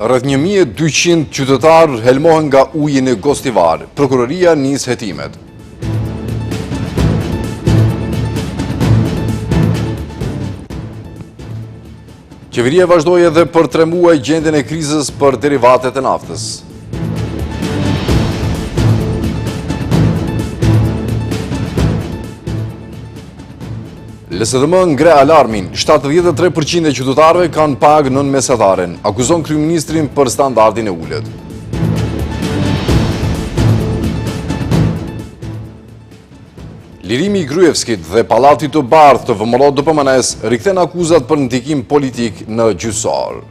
Rreth 1200 qytetarë helmohen nga uji në Gostivar. Prokuroria nis hetimet. Qeveria vazhdoi edhe për 3 muaj gjendjen e krizës për derivatet e naftës. LSDM ngre alarmin, 73% e qytetarëve kanë pagë nën mesetaren, akuzon kryeministrin për standardin e ulët. Lirimi i Gruevskit dhe Pallati të Bardhë të VMRO-DPMNE-s rikthen akuzat për ndikim politik në gjyqësor.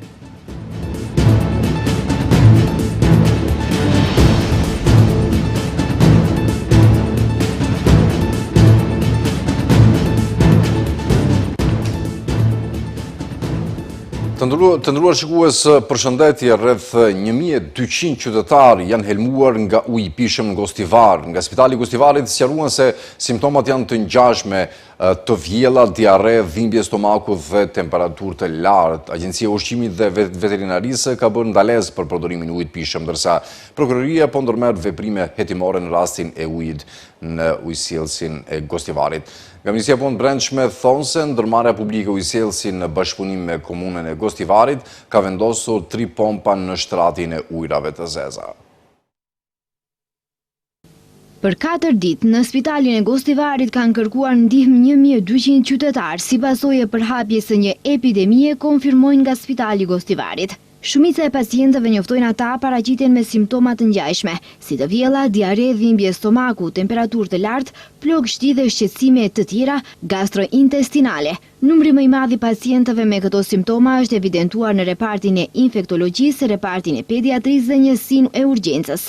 Të ndëruar shikues, përshëndetje, rreth 1200 qytetarë janë helmuar nga uji i pishëm në Gostivar. Nga Spitali i Gostivarit sqaruan se simptomat janë të ngjashme, të vjella, diare, dhimbje stomaku dhe temperaturë të lartë. Agjencia e Ushqimit dhe Veterinarisë ka bërë ndalesë për përdorimin e ujit pishëm, ndërsa Prokuroria po ndërmerr veprime hetimore në rastin e ujit në ujësjellsin e Gostivarit. Nga Ministria e Punëve të Brendshme thonë se ndërmarrja publike e ujësjellsit në bashkëpunim me komunën e Gostivarit ka vendosur 3 pompa në shtratin e ujrave të zeza. Për 4 ditë, në Spitalin e Gostivarit kanë kërkuar ndihmë 1200 qytetarë si pasojë e përhapjes së një epidemie, konfirmojnë nga Spitali i Gostivarit. Shumica e pacientëve njoftojnë ata paraqiten me simptoma të ngjashme, si të vjella, diare, dhimbje stomaku, temperaturë të lartë, plogështi dhe shqetësime të tjera gastrointestinale. Numri më i madh i pacientëve me këto simptoma është evidentuar në repartin e infektologjisë, repartin e pediatrisë dhe njësinë e urgjencës.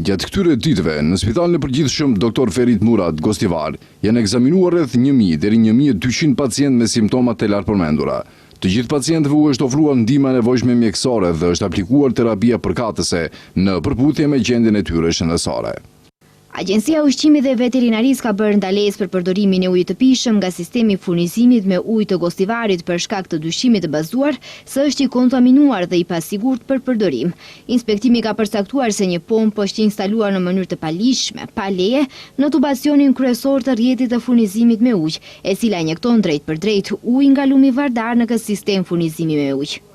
Gjatë këtyre ditëve, në Spitalin e Përgjithshëm Dr. Ferit Murat, Gostivar, janë ekzaminuar rreth 1000 deri 1200 pacientë me simptoma të lartpërmendura. Të gjithë pacientëve u është ofruar ndihma e nevojshme mjekësore dhe është aplikuar terapia përkatëse në përputhje me gjendjen e tyre shëndetësore. Agjencia e Ushqimit dhe Veterinarisë ka bërë ndalesë për përdorimin e ujit të pishëm nga sistemi furnizimit me ujë të Gostivarit për shkak të dyshimit të bazuar se është i kontaminuar dhe i pasigurt për përdorim. Inspektimi ka përcaktuar se një pompë është instaluar në mënyrë të palishme, pa leje, në tubacionin kryesor të rrjetit të furnizimit me ujë, e cila injekton drejt për drejt ujë nga lumi Vardar në këtë sistem furnizimi me ujë.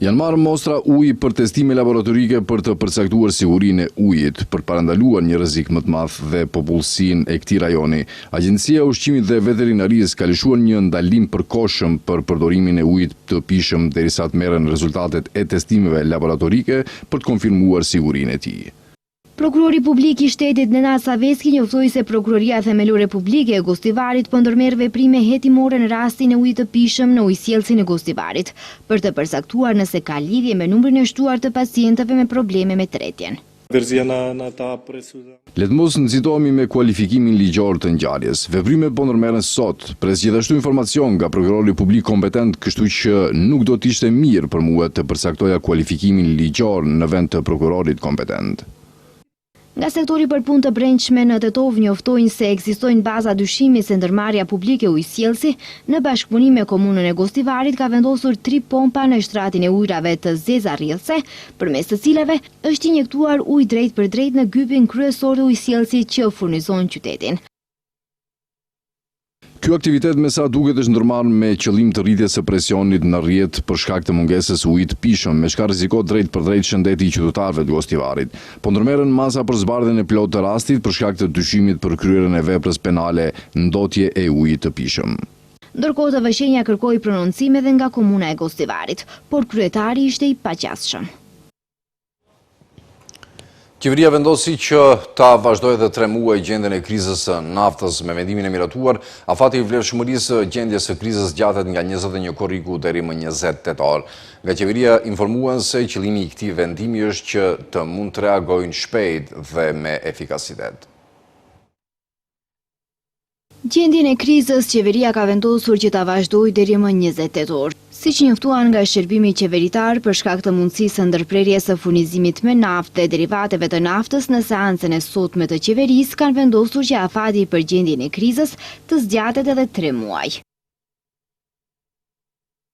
Janë marrë mostra uji për testime laboratorike për të përcaktuar sigurinë e ujit, për parandaluar një rrezik më të madh dhe popullsinë e këtij rajoni. Agjencia e Ushqimit dhe Veterinarisë ka lëshuar një ndalim përkohshëm për përdorimin e ujit të pishëm derisa të merren rezultatet e testimeve laboratorike për të konfirmuar sigurinë e tij. Prokurori publik i shtetit Nenad Saveski njoftoi se Prokuroria Themelore Publike e Gostivarit po ndërmerr veprime hetimore në rastin e ujit të pishëm në ujësjellsin e Gostivarit, për të përcaktuar nëse ka lidhje me numrin e shtuar të pacientëve me probleme me tretjen. Le të mos nxitohemi me kualifikimin ligjor të ngjarjes. Veprimet po ndërmerren sot, pres gjithashtu informacion nga prokurori publik kompetent, kështu që nuk do të ishte mirë për mua të përcaktoja kualifikimin ligjor në vend të prokurorit kompetent. Nga sektori për punë të brendshme në Tetov njoftojnë se ekzistojnë baza dyshimi se ndërmarrja publike ujësjellsi në bashkëpunim me komunën e Gostivarit ka vendosur 3 pompa në shtratin e ujrave të zeza rrjedhse, përmes të cilave është injektuar ujë drejt për drejt në gypin kryesor të ujësjellsit që furnizon qytetin. Ky aktivitet me sa duket është ndërmarrë me qëllim të rritjes së presionit në rrjet për shkak të mungesës së ujit të pishëm, me çka rrezikohet drejt për drejt shëndeti i qytetarëve të Gostivarit. Po ndërmerren masa për zbardhjen e plotë të rastit për shkak të dyshimit për kryerjen e veprës penale ndotje e ujit të pishëm. Ndërkohë TV-shenja kërkoi prononcime edhe nga komuna e Gostivarit, por kryetari ishte i paqasshëm. Qeveria vendosi që ta vazhdojë edhe 3 muaj gjendjen e krizës së naftës me vendimin e miratuar. Afati i vlefshmërisë gjendjes së krizës gjatet nga 21 korriku deri më 20 tetor. Nga qeveria informuan se qëllimi i këtij vendimi është që të mund të reagojnë shpejt dhe me efikasitet. Gjendjen e krizës, qeveria ka vendosur që ta vazhdojë deri më 20 tetor. Siç njoftuan nga shërbimi qeveritar për shkak të mundësisë së ndërprerjes së furnizimit me naftë dhe derivateve të naftës në seancën e sotme të qeverisë, kanë vendosur që afati për gjendjen e krizës të zgjatet edhe 3 muaj.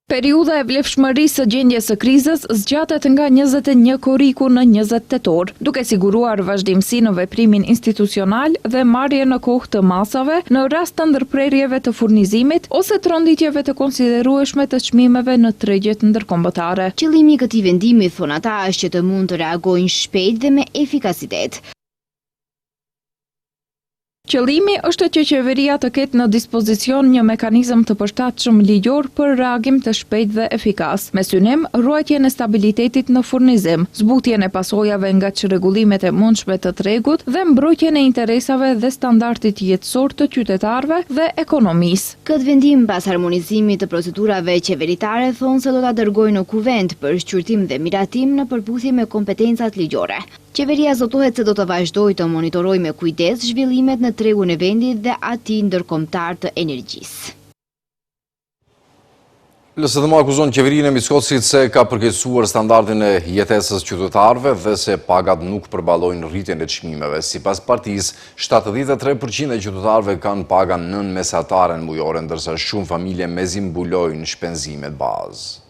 Periudha e vlefshmërisë së gjendjes së krizës zgjatet nga 21 korriku në 20 tetor, duke siguruar vazhdimsi në veprimin institucional dhe marrje në kohë të masave në rast të ndërprerjeve të furnizimit ose tronditjeve të konsiderueshme të çmimeve në tregjet ndërkombëtare. Qëllimi i këtij vendimi, thonë ata, është që të mund të reagojnë shpejt dhe me efikasitet. Qëllimi është që qeveria të ketë në dispozicion një mekanizëm të përshtatshëm ligjor për reagim të shpejtë dhe efikas, me synim ruajtjen e stabilitetit në furnizim, zbutjen e pasojave nga çrregullimet e mundshme të tregut dhe mbrojtjen e interesave dhe standardit jetësor të qytetarëve dhe ekonomisë. Këtë vendim pas harmonizimit të procedurave qeveritare thonë se do ta dërgojnë në kuvent për shqyrtim dhe miratim në përputhje me kompetencat ligjore. Qeveria zotohet se do të vazhdojë të monitorojë me kujdes zhvillimet në tregun e vendit dhe ati ndërkombëtar të energjisë. LSDM akuzon qeverinë e Mickocit se ka përkeqësuar standardin e jetesës qytetarëve dhe se pagat nuk përballojnë rritjen e çmimeve. Sipas partisë, 73% e qytetarëve kanë paga nën mesatare mujore, ndërsa shumë familje mezi mbulojnë shpenzimet bazë.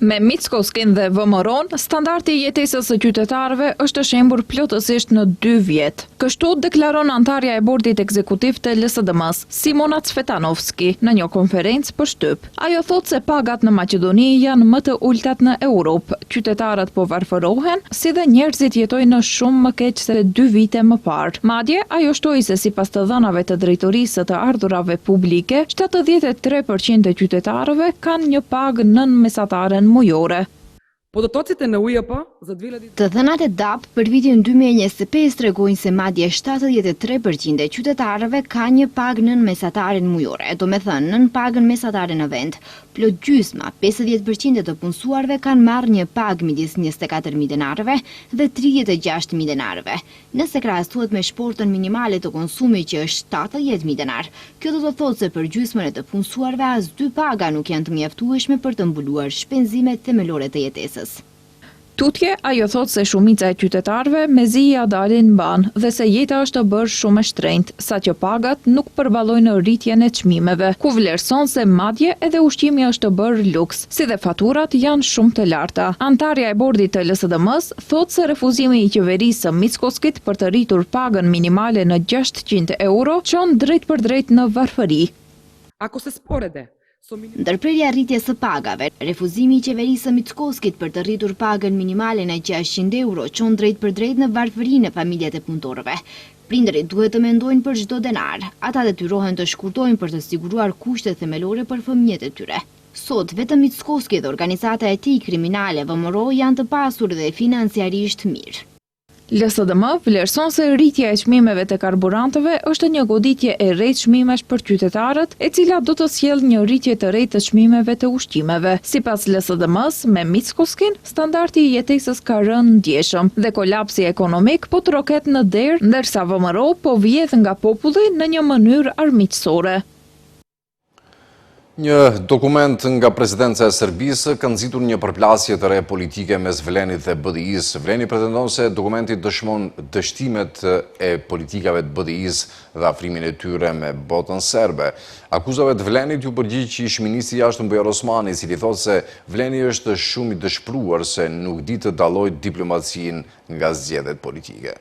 Me Mickoskin dhe VMRO-n, standardi i jetesës së qytetarëve është shembur plotësisht në 2 vjet. Kështu deklaron antarja e bordit ekzekutiv të LSDM-s, Simona Cvetanovski, në një konferencë për shtyp. Ajo thotë se pagat në Maqedoni janë më të ultat në Europë. Qytetarët po varfërohen, si dhe njerëzit jetojnë në shumë më keq se 2 vite më parë. Madje, ajo shtoi se sipas të dhënave të drejtorisë të ardhurave publike, 73% e qytetarëve kanë një pagë nën mesataren mujore. Të dhënat e DAP për vitin 2025 tregojnë se madje 73% e qytetarëve ka një pagë nën mesataren mujore, do me thënë nën pagën mesatare në vend. Plot gjysma, 50% të punësuarve kanë marrë një pagë midis 24.000 denarëve dhe 36.000 denarëve. Nëse krahasohet me shportën minimale të konsumit që është 70.000 denar, kjo do të thotë se për gjysmën e të punësuarve as 2 paga nuk janë të mjaftueshme për të mbuluar shpenzimet themelore të jetesës. Tutje, ajo thotë se shumica e qytetarëve mezi ja dalin ban dhe se jeta është bërë shumë e shtrenjtë, sa që pagat nuk përballojnë rritjen e çmimeve, ku vlerëson se madje edhe ushqimi është bërë luks, si dhe faturat janë shumë të larta. Antarja e bordit të LSDM-s thotë se refuzimi i qeverisë së Mickoskit për të rritur pagën minimale në 600 euro çon drejt për drejt në varfëri. Ndërprerja rritjes së pagave, refuzimi i qeverisë së Mickoskit për të rritur pagën minimale në 600 euro çon drejt për drejt në varfërinë e familjat e punëtorëve. Prindërit duhet të mendojnë për çdo denar. Ata detyrohen të shkurtojnë për të siguruar kushtet themelore për fëmijët e tyre. Sot vetëm Mickoski dhe organizata e tij kriminale VMRO janë të pasur dhe financiarisht mirë. LSDM vlerëson se rritja e çmimeve të karburantëve është një goditje e re çmimesh për qytetarët, e cila do të sjellë një rritje të re të çmimeve të ushqimeve. Sipas LSDM-s, me Mickoskin, standardi i jetesës ka rënë ndjeshëm dhe kolapsi ekonomik po troket në derë, ndërsa VMRO po vjedh nga populli në një mënyrë armiqësore. Një dokument nga presidenca e Serbisë ka nxitur një përplasje të re politike mes Vlenit dhe BDI-s. Vleni pretendon se dokumenti dëshmon dështimet e politikave të BDI-s dhe afrimin e tyre me botën serbe. Akuzave të Vlenit ju përgjigj ish-ministri i jashtëm Bujar Osmani, i cili thotë se Vleni është shumë i dëshpëruar se nuk di të dallojë diplomacinë nga zgjedhjet politike.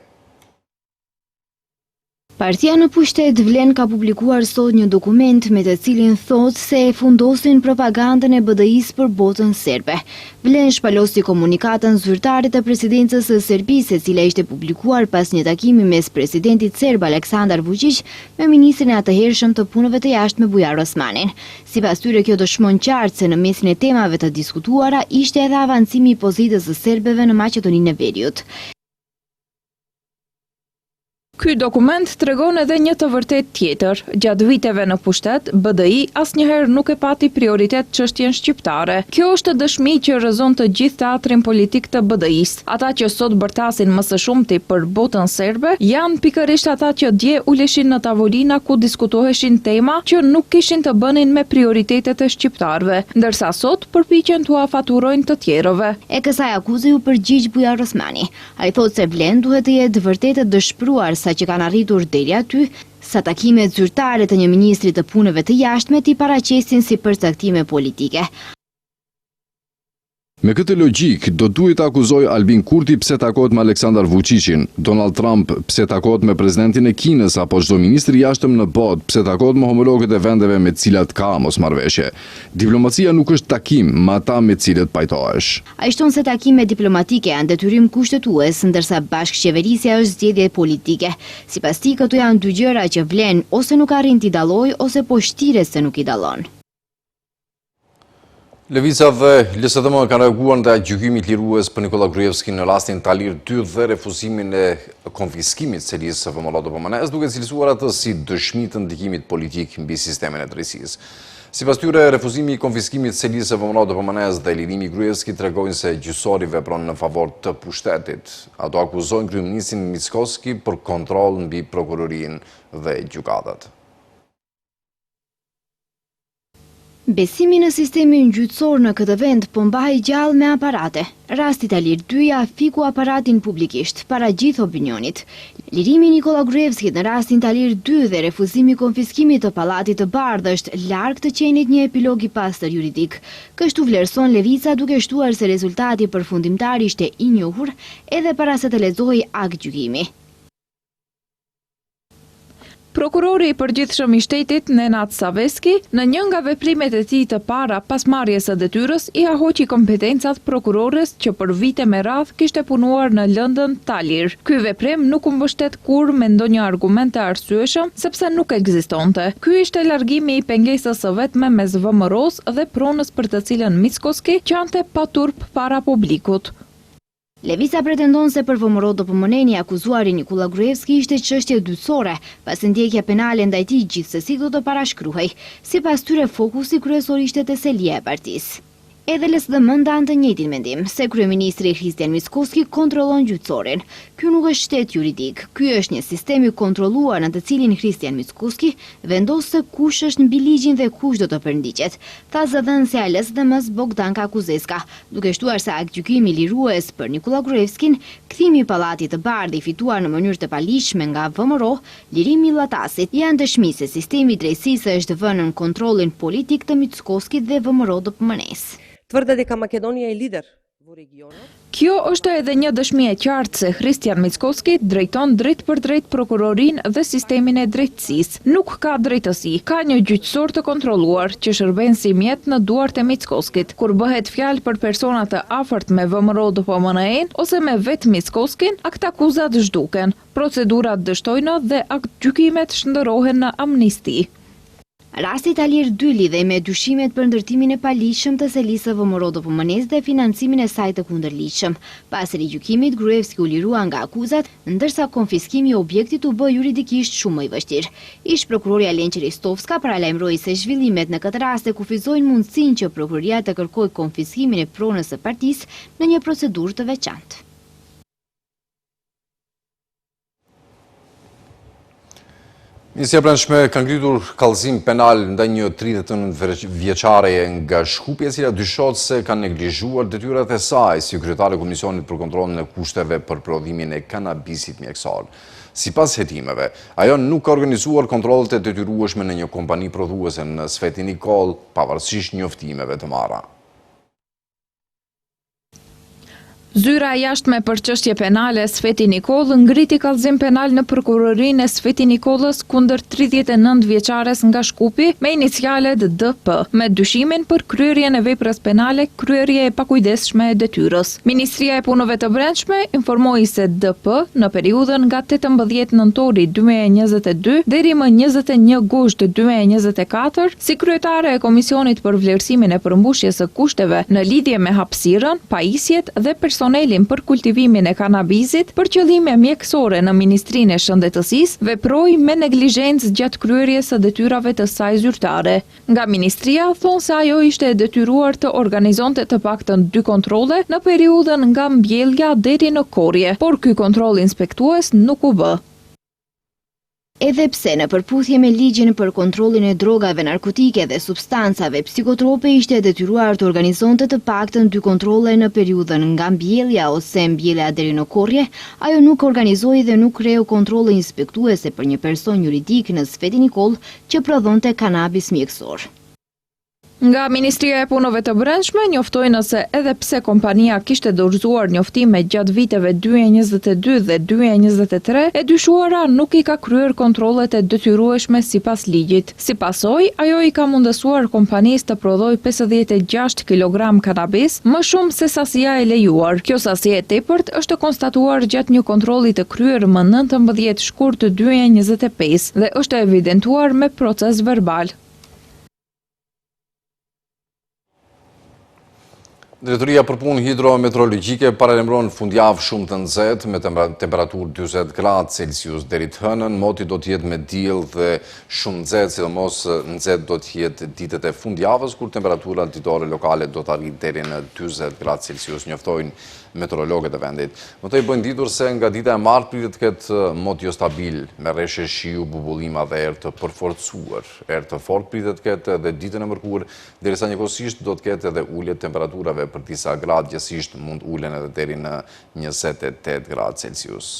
Partia në pushtet Vlen ka publikuar sot një dokument me të cilin thotë se e fundosin propagandën e BDI-s për botën serbe. Vlen shpalosi komunikatën zyrtare të presidencës së Serbisë, e cila ishte publikuar pas një takimi mes presidentit serb Aleksandar Vučić me ministrin e atëhershëm të punëve të jashtme Bujar Osmanin. Sipas tyre, kjo dëshmon qartë se në mesin e temave të diskutuara ishte edhe avancimi i pozitës së serbëve në Maqedoninë e Veriut. Ky dokument tregon edhe një të vërtet tjetër. Gjatë viteve në pushtet, BDI asnjëherë nuk e pati prioritet çështjen shqiptare. Kjo është dëshmi që rrezon të gjithë teatrin politik të BDI-s. Ata që sot bërtasin më së shumti për botën serbe janë pikërisht ata që dje uleshin në tavolina ku diskutoheshin tema që nuk kishin të bënin me prioritetet e shqiptarëve, ndërsa sot përpiqen t'u afaturojnë të tjerëve. E kësaj akuze u përgjigj Bujar Osmani. Ai thotë se Vlen duhet të jetë vërtet e dëshpëruar sa që kanë arritur deri aty, sa takimet zyrtare të një ministri të punëve të jashtme t'i paraqesin si përcaktime politike. Me këtë logjik, do duhet të akuzoj Albin Kurti pse takohet me Aleksandar Vučićin, Donald Trump pse takohet me presidentin e Kinës apo çdo ministri i jashtëm në botë pse takohet me homologët e vendeve me të cilat ka mosmarrveshje. Diplomacia nuk është takim me ata me të cilët pajtohesh. Ai shton se takimet diplomatike janë detyrim kushtetues, ndërsa bashkëqeverisja është zgjedhje politike. Sipas tij, këto janë dy gjëra që vlen ose nuk arrin t'i dallojë ose po shtiret se nuk i dallon. Lëviza dhe LSDM kanë reaguar ndaj gjykimit lirues për Nikola Gruevski në rastin Talir 2 dhe refuzimin e konfiskimit të selisë së VMRO-DPMN-s, duke cilësuar atë si dëshmi të ndikimit politik mbi sistemin e drejtësisë. Sipas tyre, refuzimi i konfiskimit të selisë së VMRO-DPMN-s dhe lirimi i Gruevskit tregojnë se gjyqësori vepron në favor të pushtetit. Ato akuzojnë kryeministrin Mickoski për kontroll mbi prokurorinë dhe gjykatat. Besimi në sistemin gjyqësor në këtë vend po mbahej gjallë me aparate. Rasti Talir 2 fiku aparatin publikisht, para gjithë opinionit. Lirimi Nikola Gruevskit në rastin Talir 2 dhe refuzimi konfiskimit të Pallatit të Bardhë është larg të qenit një epilog i pastër juridik. Kështu vlerëson Levica duke shtuar se rezultati përfundimtar ishte i njohur edhe para se të lexojë akt gjykimi. Prokurori i përgjithshëm i shtetit, Nenad Savesky, në një nga veprimet e tij të para pas marrjes së detyrës, i ahoqi kompetencat prokurores që për vite me radhë kishte punuar në lëndën Talir. Ky veprim nuk u mbështet kurrë me ndonjë argument të arsyeshëm, sepse nuk ekzistonte. Ky ishte largimi i pengesës së vetme mes VMRO-s dhe pronës për të cilën Mickoski qante paturp para publikut. Levica pretendon se për VMRO-DPMN i akuzuari Nikola Gruevski ishte çështje dytësore, pasi ndjekja penale ndaj tij gjithsesi do të parashkruhej. Sipas tyre, fokusi kryesor ishte theselia e partisë. Edhe LSDM ndan të njëjtin mendim, se kryeministri Kristian Mickoski kontrollon gjyqësorin. Ky nuk është shtet juridik, ky është një sistem i kontrolluar në të cilin Kristian Mickoski vendos se kush është mbi ligjin dhe kush do të përndiqet, tha zëdhënësja e LSDM-s Bogdanka Kuzeska, duke shtuar se akt gjykimi lirues për Nikola Gruevskin, kthimi i Pallatit të Bardhë i fituar në mënyrë të paligjshme nga VMRO, lirimi i Llatasit, janë dëshmi se sistemi i drejtësisë është vënë në kontrollin politik të Mickoskit dhe VMRO-DPMN-s. Твърде дека Македонија е лидер во регионот. Kjo është edhe një dëshmi e qartë se Kristian Mickoski drejton drejt për drejt prokurorinë dhe sistemin e drejtësisë. Nuk ka drejtësi, ka një gjyqësor të kontrolluar që shërben si mjet në duart e Mickoskit. Kur bëhet fjalë për persona të afërt me VMRO-DPMN ose me vetë Mickoskin, akt akuzat zhduken, procedurat dështojnë dhe akt gjykimet shndërrohen në amnisti. Rasti Talir 2 lidhej me dyshimet për ndërtimin e paligjshëm të selisë së VMRO-DPMN-s dhe financimin e saj të kundërligjshëm. Pas rigjykimit, Gruevski u lirua nga akuzat, ndërsa konfiskimi i objektit u bë juridikisht shumë më i vështirë. Ish prokuroria Lenqe Ristovska paralajmëroi se zhvillimet në këtë rast e kufizojnë mundësinë që prokuroria të kërkojë konfiskimin e pronës së partisë në një procedurë të veçantë. Ministria e Brendshme ka ngritur kallëzim penal ndaj një 39 vjeçare nga Shkupja, e cila dyshohet se ka neglizhuar detyrat e saj si kryetare e Komisionit për kontrollin e kushteve për prodhimin e kanabisit mjekësor. Sipas hetimeve, ajo nuk ka organizuar kontrollet e detyrueshme në një kompani prodhuese në Sveti Nikol, pavarësisht njoftimeve të marra. Zyra e jashtme për çështje penale Sveti Nikol ngriti kallëzim penal në prokurorinë e Sveti Nikollës kundër 39 vjeçares nga Shkupi me inicialet DP, me dyshimin për kryerjen e veprës penale, kryerje e pakujdesshme e detyrës. Ministria e Punëve të Brendshme informoi se DP në periudhën nga 18 nëntori 2022 deri më 21 gusht 2024, si kryetare e Komisionit për vlerësimin e përmbushjes së kushteve në lidhje me hapësirën, pajisjet dhe personelin për kultivimin e kanabizit për qëllime mjekësore në Ministrinë e Shëndetësisë, veproi me neglizhencë gjatë kryerjes së detyrave të saj zyrtare. Nga ministria thonë se ajo ishte e detyruar të organizonte të paktën 2 kontrolle në periudhën nga mbjellja deri në korrje, por ky kontroll inspektues nuk u bë. edhe pse në përputhje me ligjin për kontrollin e drogave narkotike dhe substancave psikotrope ishte detyruar të organizonte të paktën 2 kontrolle në periudhën nga mbjellja ose mbjellja deri në korrje, ajo nuk organizoi dhe nuk kreu kontrolle inspektuese për një person juridik në Sveti Nikol që prodhonte kanabis mjekësor. Nga Ministria e Punëve të Brendshme njoftoi nëse edhe pse kompania kishte dorëzuar njoftime gjatë viteve 2022 dhe 2023, e dyshuara nuk i ka kryer kontrollet e detyrueshme sipas ligjit. Si pasojë, ajo i ka mundësuar kompanisë të prodhojë 56 kg kanabis, më shumë se sasia e lejuar. Kjo sasi e tepërt është konstatuar gjatë një kontrolli të kryer më 19 shkurt 2025 dhe është evidentuar me proces verbal. Drejtoria për punë hidrometeorologjike paralajmëron fundjavë shumë të nxehtë me temperaturë 40 gradë Celsius deri të hënën. Moti do të jetë me diell dhe shumë nxehtë, sidomos nxehtë do të jetë ditët e fundjavës kur temperaturat ditore lokale do të arrijë deri në 40 gradë Celsius, njoftojnë meteorologët e vendit. Më të i bëjnë ditur se nga dita e martë pritet të ketë mot jo stabil, me rreshe shiu, bubullima dhe erë të përforcuar. Erë të fort pritet të ketë edhe ditën e mërkurë, derisa njëkohësisht do të ketë edhe ulje temperaturave për disa gradë, gjësisht mund ulen edhe deri në 28 gradë Celsius.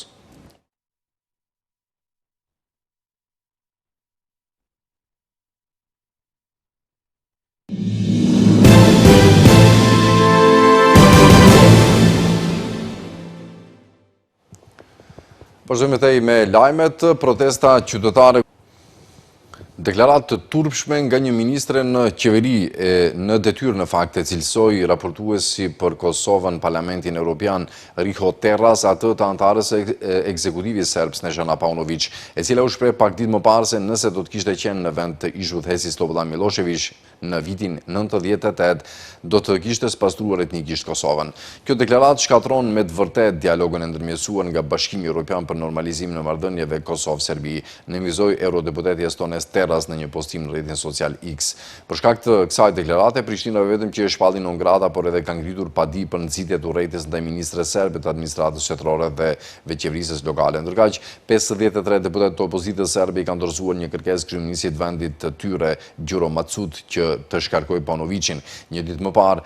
Vazhdojmë tej me lajmet, protesta qytetare. Deklarat të turpshme nga një ministre në qeveri në detyrë në fakt e cilësoi raportuesi për Kosovën Parlamentin Evropian Riho Terras, atë të antarës e ekzekutivis serb Snežana Paunović, e cila u shpreh pak ditë më parë se nëse do të kishte qenë në vend të ish-udhëheci Slobodan Milošević në vitin 98, do të kishte spastruar etnikisht Kosovën. Kjo deklarat shkatron me të vërtet dialogun e ndërmjetësuar nga Bashkimi Evropian për normalizim në marrëdhënieve Kosovë-Serbi, nënvizoi eurodeputeti estones Terras në një postim në rrjetin social X. Për shkak të kësaj deklarate, Prishtina vetëm që e shpalli non grata, por edhe ka ngritur padi për nxitje të urrejtjes ndaj ministres serbe të administratës shtetërore dhe veçevrisës lokale. Ndërkaq, 53 deputet të opozitës serbe i kanë dorëzuar një kërkesë kryeministit vendit të tyre, Gjuro Macut, që të shkarkoj Paunovićin. Një ditë më parë,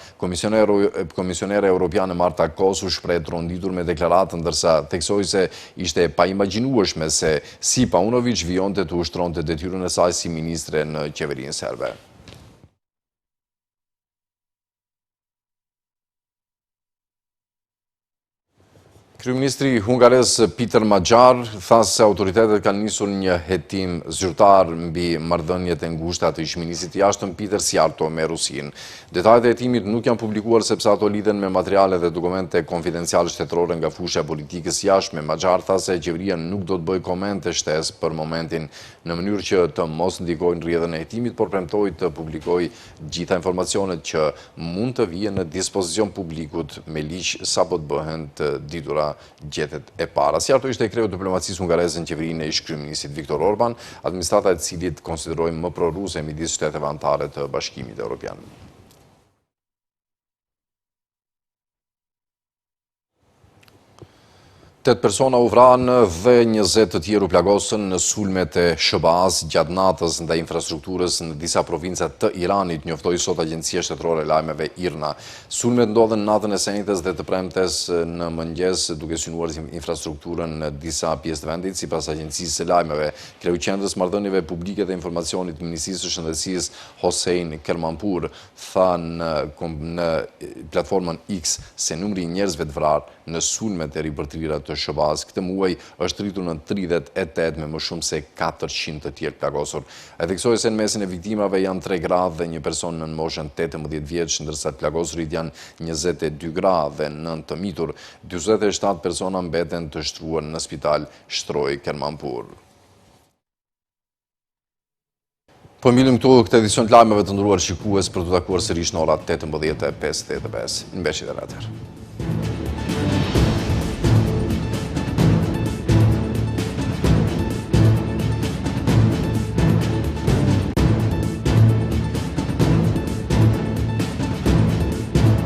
komisionere europiane Marta Kos u shpreh tronditur me deklaratën, ndërsa theksoi se ishte paimagjinueshme se si Paunović vijonte të ushtronte detyrën e saj si ministre në qeverinë serbe. Kryeministri hungares Peter Magyar tha se autoritetet kanë nisur një hetim zyrtar mbi marrëdhëniet e ngushta të ish-ministrit i jashtëm Peter Siarto me Rusinë. Detajet e hetimit nuk janë publikuar sepse ato lidhen me materiale dhe dokumente konfidenciale shtetërore nga fusha e politikës jashtme. Magyar tha se qeveria nuk do të bëjë komente shtesë për momentin në mënyrë që të mos ndikojnë rrjedhën e hetimit, por premtoi të publikojë gjitha informacionet që mund të vijnë në dispozicion publikut me ligj sapo të bëhen të ditura gjetet e para. Siarto ishte kreu diplomacisë hungareze në qeverinë e ish-kryeministit Viktor Orban, administrata e cilit konsiderojë më proruse midis shteteve anëtare të Bashkimit Evropian. 8 persona u vranë dhe 20 të tjerë u plagosën në sulmet e SBA-s gjatë natës ndaj infrastrukturës në disa provincat të Iranit, njoftoi sot Agjencia Shtetërore e Lajmeve IRNA. Sulmet ndodhen natën e senjtes dhe të premtes në mëngjes, duke synuar infrastrukturën në disa pjesë të vendit, sipas Agjencisë së Lajmeve. Kreu qendrës marrëdhënieve publike dhe informacionit të Ministrisë së Shëndetësisë Hossein Kermanpur tha në platformën X se numri i njerëzve të vrarë në sulmet e ribërtira të SBA-s këtë muaj është rritur në 38 me më shumë se 400 të tjerë plagosur. E theksoi se në mesin e viktimave janë 3 gra dhe një person në moshën 18 vjeç, ndërsa të plagosurit janë 22 gra dhe 9 të mitur. 47 persona mbeten të shtruar në spital, shtroi Kermanpur. Po mbyllim këtu këtë edicion të lajmeve të nderuar shikues për të takuar sërish në orat 18:55. Mbeshit e ratër.